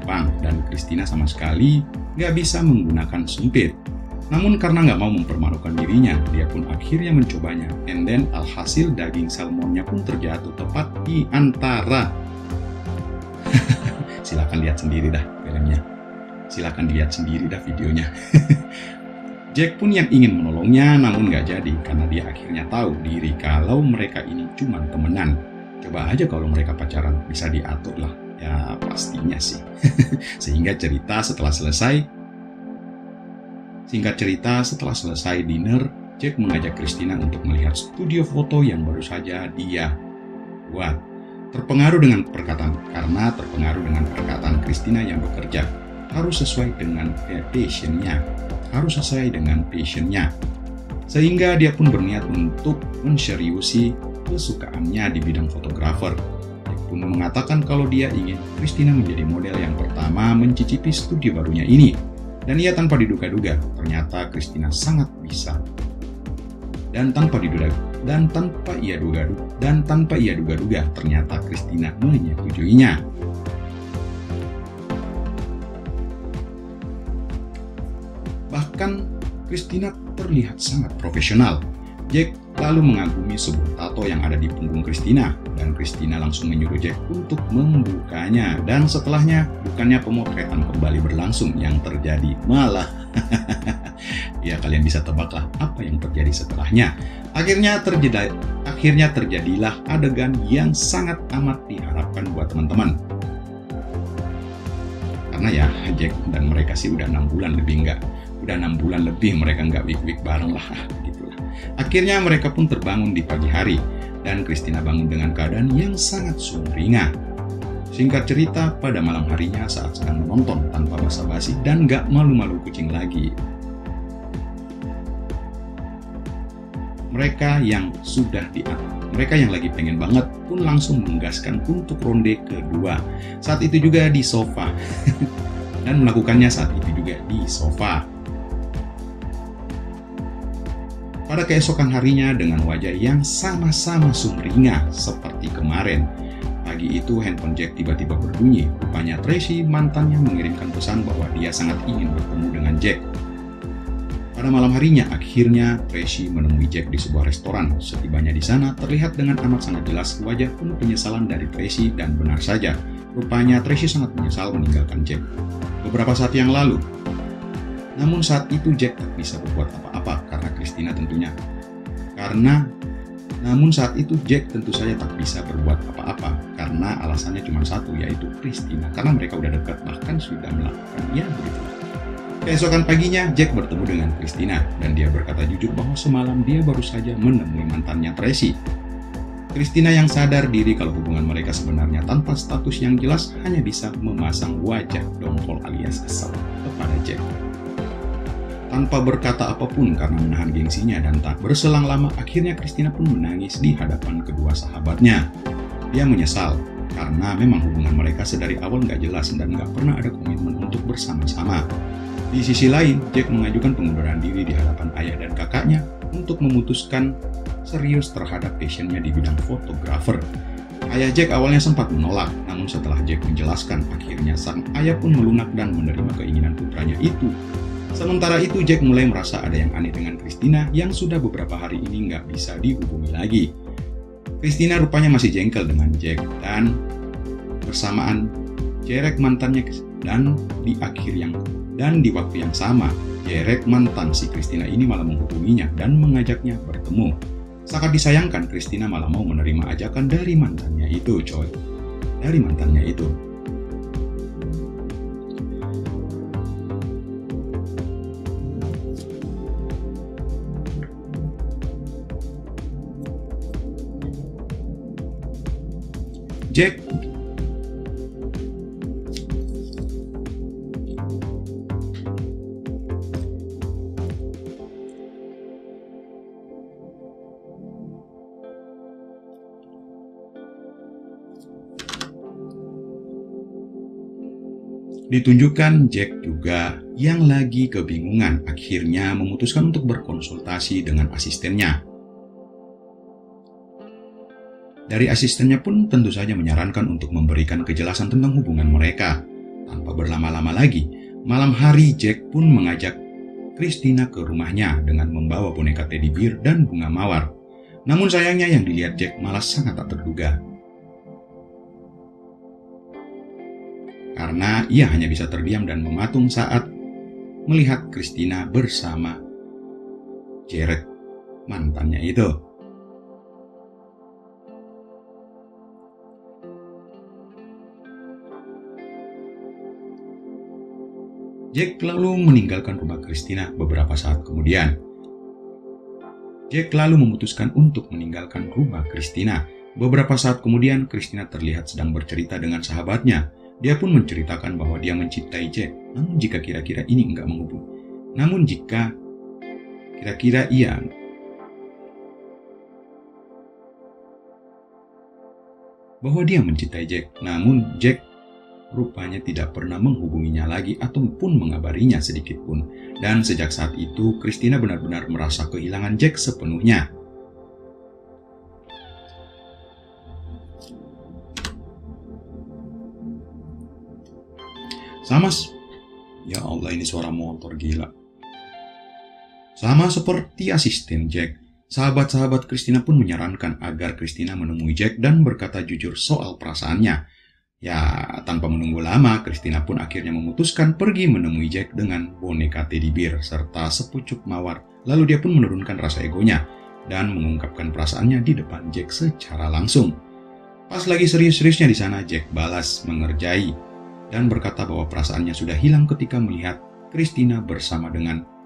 Jepang dan Christina sama sekali nggak bisa menggunakan sumpit. Namun karena nggak mau mempermalukan dirinya, dia pun akhirnya mencobanya. And then alhasil daging salmonnya pun terjatuh tepat di antara. Silakan lihat sendiri dah filmnya. Silakan lihat sendiri dah videonya. Jack pun yang ingin menolongnya namun nggak jadi karena dia akhirnya tahu diri kalau mereka ini cuma temenan. Coba aja kalau mereka pacaran, bisa diatur lah. Ya pastinya sih. Singkat cerita setelah selesai dinner, Jack mengajak Christina untuk melihat studio foto yang baru saja dia buat. Terpengaruh dengan perkataan Christina yang bekerja harus sesuai dengan passionnya. Sehingga dia pun berniat untuk menseriusi kesukaannya di bidang fotografer. Dia pun mengatakan kalau dia ingin Christina menjadi model yang pertama mencicipi studio barunya ini. Dan ia tanpa diduga-duga, ternyata Christina sangat bisa. Dan tanpa ia duga-duga, ternyata Christina menyetujuinya. Bahkan Christina terlihat sangat profesional. Jack lalu mengagumi sebuah tato yang ada di punggung Christina, dan Christina langsung menyuruh Jack untuk membukanya. Dan setelahnya, bukannya pemotretan kembali berlangsung, yang terjadi malah ya kalian bisa tebaklah apa yang terjadi setelahnya. Akhirnya terjadilah adegan yang sangat amat diharapkan buat teman-teman. Karena ya Jack dan mereka sih udah 6 bulan lebih mereka nggak wik-wik bareng lah gitulah. Akhirnya mereka pun terbangun di pagi hari dan Christina bangun dengan keadaan yang sangat sumringah. Singkat cerita, pada malam harinya saat sedang menonton tanpa basa-basi dan nggak malu-malu kucing lagi, mereka yang lagi pengen banget pun langsung menggaskan untuk ronde kedua. Saat itu juga di sofa dan melakukannya saat itu juga di sofa. Pada keesokan harinya dengan wajah yang sama-sama sumringah seperti kemarin. Pagi itu handphone Jack tiba-tiba berbunyi. Rupanya Tracy, mantannya, mengirimkan pesan bahwa dia sangat ingin bertemu dengan Jack. Pada malam harinya, akhirnya Tracy menemui Jack di sebuah restoran. Setibanya di sana, terlihat dengan amat sangat jelas wajah penuh penyesalan dari Tracy, dan benar saja, rupanya Tracy sangat menyesal meninggalkan Jack beberapa saat yang lalu. Namun saat itu Jack tak bisa berbuat apa-apa karena Christina tentunya. Namun saat itu Jack tentu saja tak bisa berbuat apa-apa karena alasannya cuma satu, yaitu Christina. Karena mereka udah dekat, bahkan sudah melakukan begitulah. Keesokan paginya Jack bertemu dengan Christina dan dia berkata jujur bahwa semalam dia baru saja menemui mantannya Tracy. Christina yang sadar diri kalau hubungan mereka sebenarnya tanpa status yang jelas hanya bisa memasang wajah dongkol alias kesal kepada Jack. Tanpa berkata apapun karena menahan gengsinya, dan tak berselang lama akhirnya Christina pun menangis di hadapan kedua sahabatnya. Dia menyesal karena memang hubungan mereka sedari awal nggak jelas dan nggak pernah ada komitmen untuk bersama-sama. Di sisi lain, Jack mengajukan pengunduran diri di hadapan ayah dan kakaknya untuk memutuskan serius terhadap passionnya di bidang fotografer. Ayah Jack awalnya sempat menolak, namun setelah Jack menjelaskan, akhirnya sang ayah pun melunak dan menerima keinginan putranya itu. Sementara itu Jack mulai merasa ada yang aneh dengan Christina yang sudah beberapa hari ini nggak bisa dihubungi lagi. Christina rupanya masih jengkel dengan Jack dan bersamaan Jerek mantannya, dan di waktu yang sama Jerek mantan si Christina ini malah menghubunginya dan mengajaknya bertemu. Sangat disayangkan Christina malah mau menerima ajakan dari mantannya itu, Jack ditunjukkan Jack juga yang lagi kebingungan akhirnya memutuskan untuk berkonsultasi dengan asistennya. Dari asistennya pun tentu saja menyarankan untuk memberikan kejelasan tentang hubungan mereka. Tanpa berlama-lama lagi, malam hari Jack pun mengajak Christina ke rumahnya dengan membawa boneka teddy bear dan bunga mawar. Namun sayangnya yang dilihat Jack malah sangat tak terduga. Karena ia hanya bisa terdiam dan mematung saat melihat Christina bersama Jared, mantannya itu. Jack lalu meninggalkan rumah Christina beberapa saat kemudian. Jack lalu memutuskan untuk meninggalkan rumah Christina. Beberapa saat kemudian, Christina terlihat sedang bercerita dengan sahabatnya. Dia pun menceritakan bahwa dia mencintai Jack. Namun jika kira-kira ini enggak menghubung. Namun jika kira-kira ia bahwa dia mencintai Jack. Namun Jack rupanya tidak pernah menghubunginya lagi ataupun mengabarinya sedikit pun. Dan sejak saat itu, Christina benar-benar merasa kehilangan Jack sepenuhnya. Ya Allah, ini suara motor gila. Sama seperti asisten Jack, sahabat-sahabat Christina pun menyarankan agar Christina menemui Jack dan berkata jujur soal perasaannya. Ya, tanpa menunggu lama, Christina pun akhirnya memutuskan pergi menemui Jack dengan boneka teddy bear serta sepucuk mawar. Lalu dia pun menurunkan rasa egonya dan mengungkapkan perasaannya di depan Jack secara langsung. Pas lagi serius-seriusnya di sana, Jack balas mengerjai dan berkata bahwa perasaannya sudah hilang ketika melihat Christina bersama dengan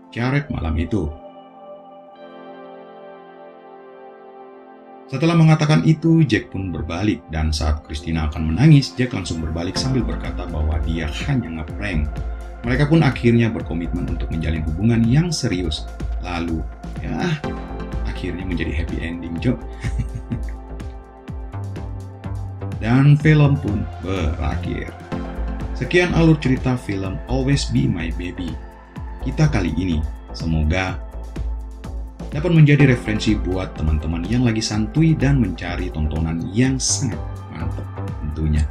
Jared malam itu. Setelah mengatakan itu, Jack pun berbalik dan saat Christina akan menangis, Jack langsung berbalik sambil berkata bahwa dia hanya ngeprank. Mereka pun akhirnya berkomitmen untuk menjalin hubungan yang serius. Lalu, akhirnya menjadi happy ending, Jo. Dan film pun berakhir. Sekian alur cerita film Always Be My Baby kita kali ini. Semoga dapat menjadi referensi buat teman-teman yang lagi santuy dan mencari tontonan yang sangat mantap tentunya.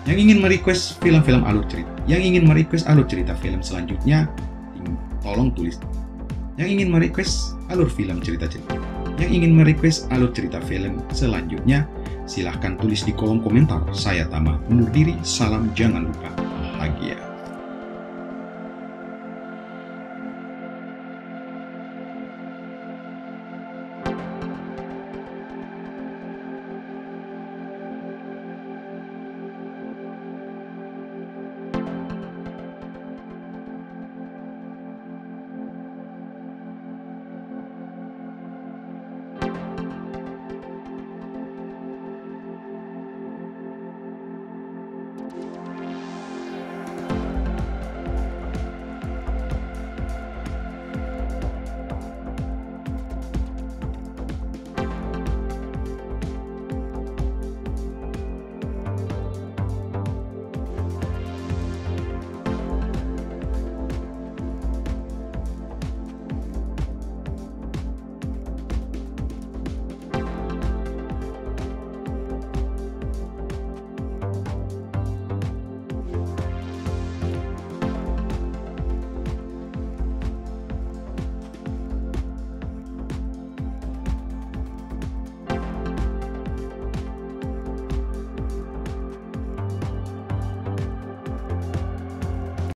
Yang ingin merequest film-film alur cerita, film selanjutnya, tolong tulis. Yang ingin merequest alur cerita film selanjutnya, silahkan tulis di kolom komentar. Saya Tama undur diri, salam jangan lupa bahagia.